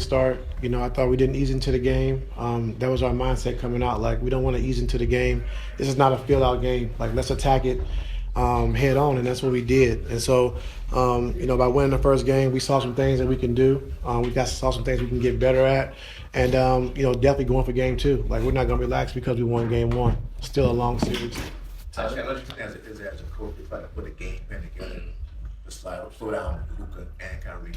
start. I thought we didn't ease into the game. That was our mindset coming out. Like, we don't want to ease into the game. This is not a fill-out game. Like, let's attack it head on, and that's what we did. And so, by winning the first game, we saw some things that we can do. Saw some things we can get better at. And, definitely going for game two. Like, we're not going to relax because we won game one. Still a long series. As a coach, you try to put a game plan together to slow down Luka and Kyrie.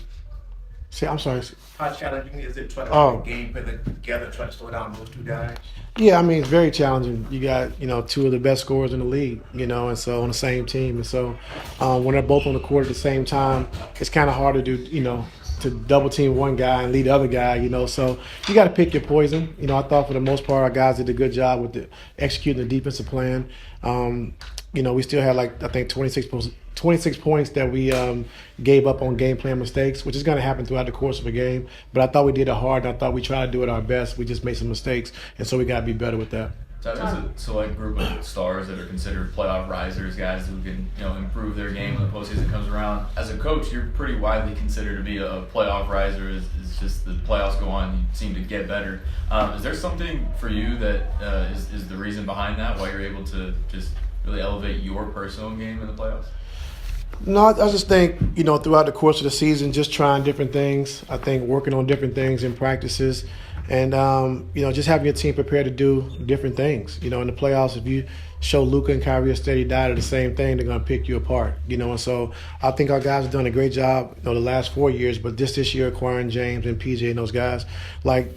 See, I'm sorry. How challenging is it trying to put a game plan together, try to slow down those two guys? Yeah, it's very challenging. You got, two of the best scorers in the league, and so on the same team. And so when they're both on the court at the same time, it's kind of hard to do, to double team one guy and lead the other guy, so you got to pick your poison. I thought for the most part our guys did a good job with executing the defensive plan. We still had I think 26 points that we gave up on game plan mistakes, which is going to happen throughout the course of a game. But I thought we did it hard, and I thought we tried to do it our best. We just made some mistakes, and so we got to be better with that. There's a select group of stars that are considered playoff risers, guys who can improve their game when the postseason comes around. As a coach, you're pretty widely considered to be a playoff riser. It's just the playoffs go on, you seem to get better. Is there something for you that is the reason behind that, why you're able to just really elevate your personal game in the playoffs? No, I just think, throughout the course of the season, just trying different things. I think working on different things in practices and, just having your team prepared to do different things. In the playoffs, if you show Luka and Kyrie a steady diet of the same thing, they're going to pick you apart. And so I think our guys have done a great job, the last 4 years, but this year acquiring James and PJ and those guys,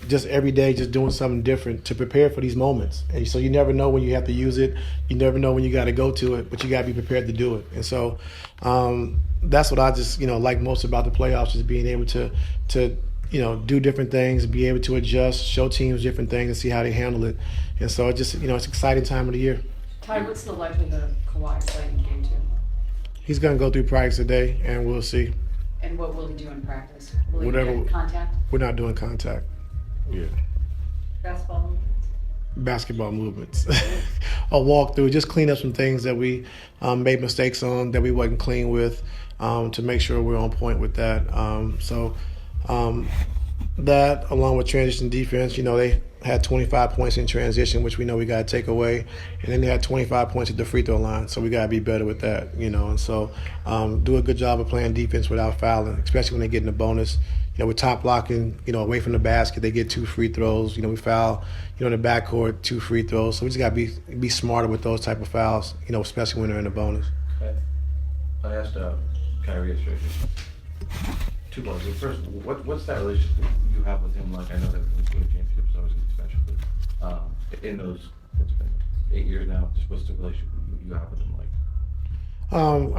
just every day just doing something different to prepare for these moments. And so you never know when you have to use it. You never know when you got to go to it, but you got to be prepared to do it. And so that's what I just, like most about the playoffs is being able to do different things, be able to adjust, show teams different things and see how they handle it. And so it just, it's an exciting time of the year. Ty, what's the likelihood of Kawhi playing game two? He's going to go through practice today, and we'll see. And what will he do in practice? Will Whatever. he get contact? We're not doing contact. Yeah. Basketball movements. A walkthrough, just clean up some things that we made mistakes on, that we wasn't clean with, to make sure we're on point with that. That, along with transition defense, they had 25 points in transition, which we know we got to take away. And then they had 25 points at the free throw line, so we got to be better with that, And so do a good job of playing defense without fouling, especially when they get in the bonus. We're top blocking, away from the basket. They get 2 free throws. We foul, in the backcourt, 2 free throws. So we just got to be smarter with those type of fouls, especially when they're in the bonus. Okay. I asked Kyrie yesterday. 2 points. First, what's that relationship you have with him like? I know that when you win a championship is always special, but in those, what's it been, 8 years now, just what's the relationship you have with him like?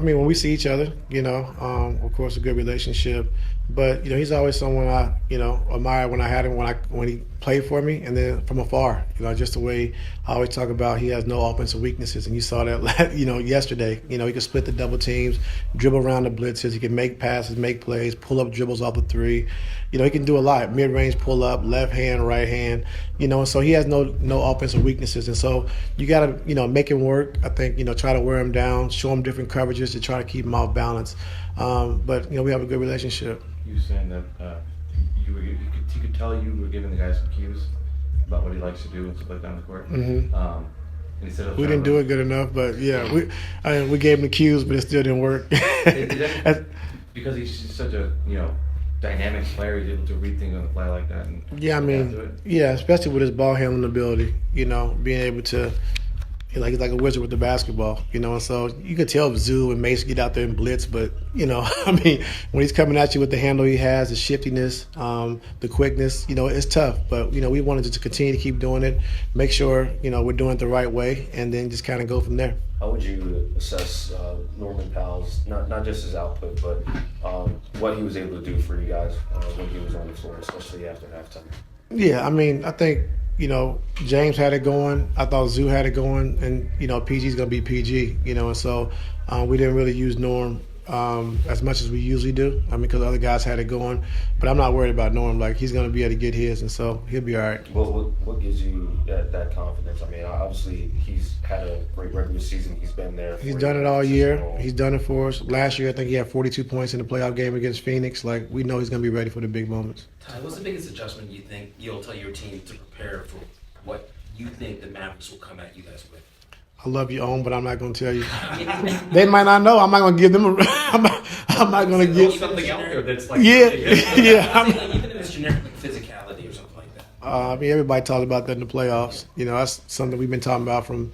When we see each other, of course, a good relationship. But, he's always someone I, admire when I had him, when he played for me, and then from afar, just the way I always talk about he has no offensive weaknesses. And you saw that, yesterday. He could split the double teams, dribble around the blitzes. He can make passes, make plays, pull up dribbles off the three. He can do a lot. Mid-range pull up, left hand, right hand. And so he has no offensive weaknesses. And so you got to, make him work. I think, try to wear him down, show him different coverages to try to keep him off balance. But, we have a good relationship. You were saying that he could tell you were giving the guy some cues about what he likes to do and stuff like that on the court. Mm-hmm. And he said we didn't do it good enough, but yeah, we gave him the cues, but it still didn't work. Because he's such a dynamic player, he's able to read things on the fly like that. And especially with his ball handling ability. Being able to. He's like a wizard with the basketball, and so you could tell Zoo and Mace get out there and blitz, but, when he's coming at you with the handle he has, the shiftiness, the quickness, it's tough. But, we wanted to continue to keep doing it, make sure, we're doing it the right way, and then just kind of go from there. How would you assess Norman Powell's, not just his output, but what he was able to do for you guys when he was on the floor, especially after halftime? Yeah, I think, James had it going. I thought Zoo had it going, and PG's gonna be PG. And so we didn't really use Norm, as much as we usually do. I mean, because other guys had it going, but I'm not worried about Norm. Like, he's going to be able to get his, and so he'll be all right. What gives you that confidence? I mean, obviously he's had a great regular season. He's been there. He's done it all year. He's done it for us. Last year, I think he had 42 points in the playoff game against Phoenix. Like, we know he's going to be ready for the big moments. Ty, what's the biggest adjustment you think you'll tell your team to prepare for what you think the Mavericks will come at you guys with? I love you, Owen, but I'm not going to tell you. They might not know. I'm not going to give them a. I'm not going to give. Something out there that's like Yeah, yeah. Even if it's generic, like physicality or something like that. I mean, everybody talks about that in the playoffs. You know, that's something we've been talking about from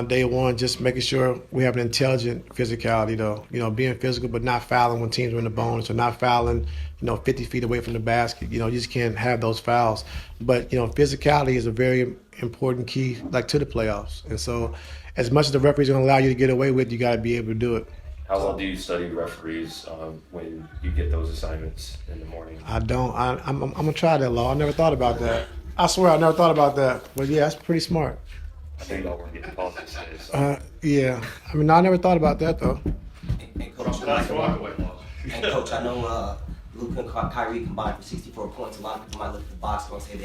day one. Just making sure we have an intelligent physicality, though. You know, being physical, but not fouling when teams are in the bonus, or not fouling, 50 feet away from the basket. You just can't have those fouls. But physicality is a very important key, like, to the playoffs. And so, as much as the referees are going to allow you to get away with, you got to be able to do it. How well do you study referees when you get those assignments in the morning? I don't. I'm gonna try that, Law. I never thought about that. I swear, I never thought about that. But yeah, that's pretty smart. I think y'all want to get the politics today. Yeah. I mean, I never thought about that though. And Coach, I know Luka and Kyrie combined for 64 points. A lot of people might look at the box score and say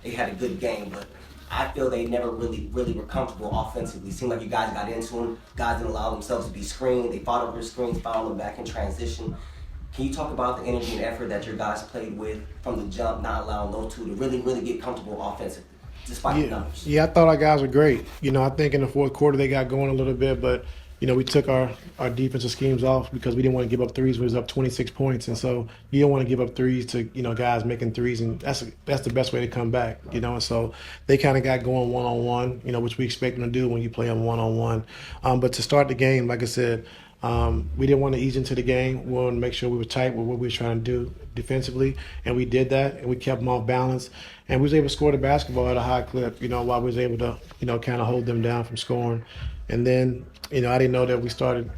they had a good game, but I feel they never really were comfortable offensively. It seemed like you guys got into them. Guys didn't allow themselves to be screened. They fought over screens, fouled them back in transition. Can you talk about the energy and effort that your guys played with from the jump, not allowing those two to really get comfortable offensively, despite the numbers? Yeah, I thought our guys were great. I think in the fourth quarter they got going a little bit, but we took our defensive schemes off because we didn't want to give up threes. We was up 26 points, and so you don't want to give up threes to guys making threes, and that's the best way to come back. And so they kind of got going one-on-one, which we expect them to do when you play them one-on-one. But to start the game, like I said, we didn't want to ease into the game. We wanted to make sure we were tight with what we were trying to do defensively, and we did that, and we kept them off balance, and we was able to score the basketball at a high clip. While we was able to kind of hold them down from scoring. And then, I didn't know that we started,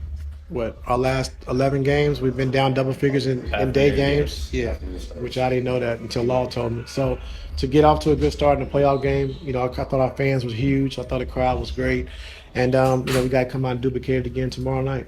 our last 11 games, we've been down double figures in day games. Yeah, which I didn't know that until Law told me. So to get off to a good start in the playoff game, I thought our fans was huge. I thought the crowd was great. And, we got to come out and duplicate it again tomorrow night.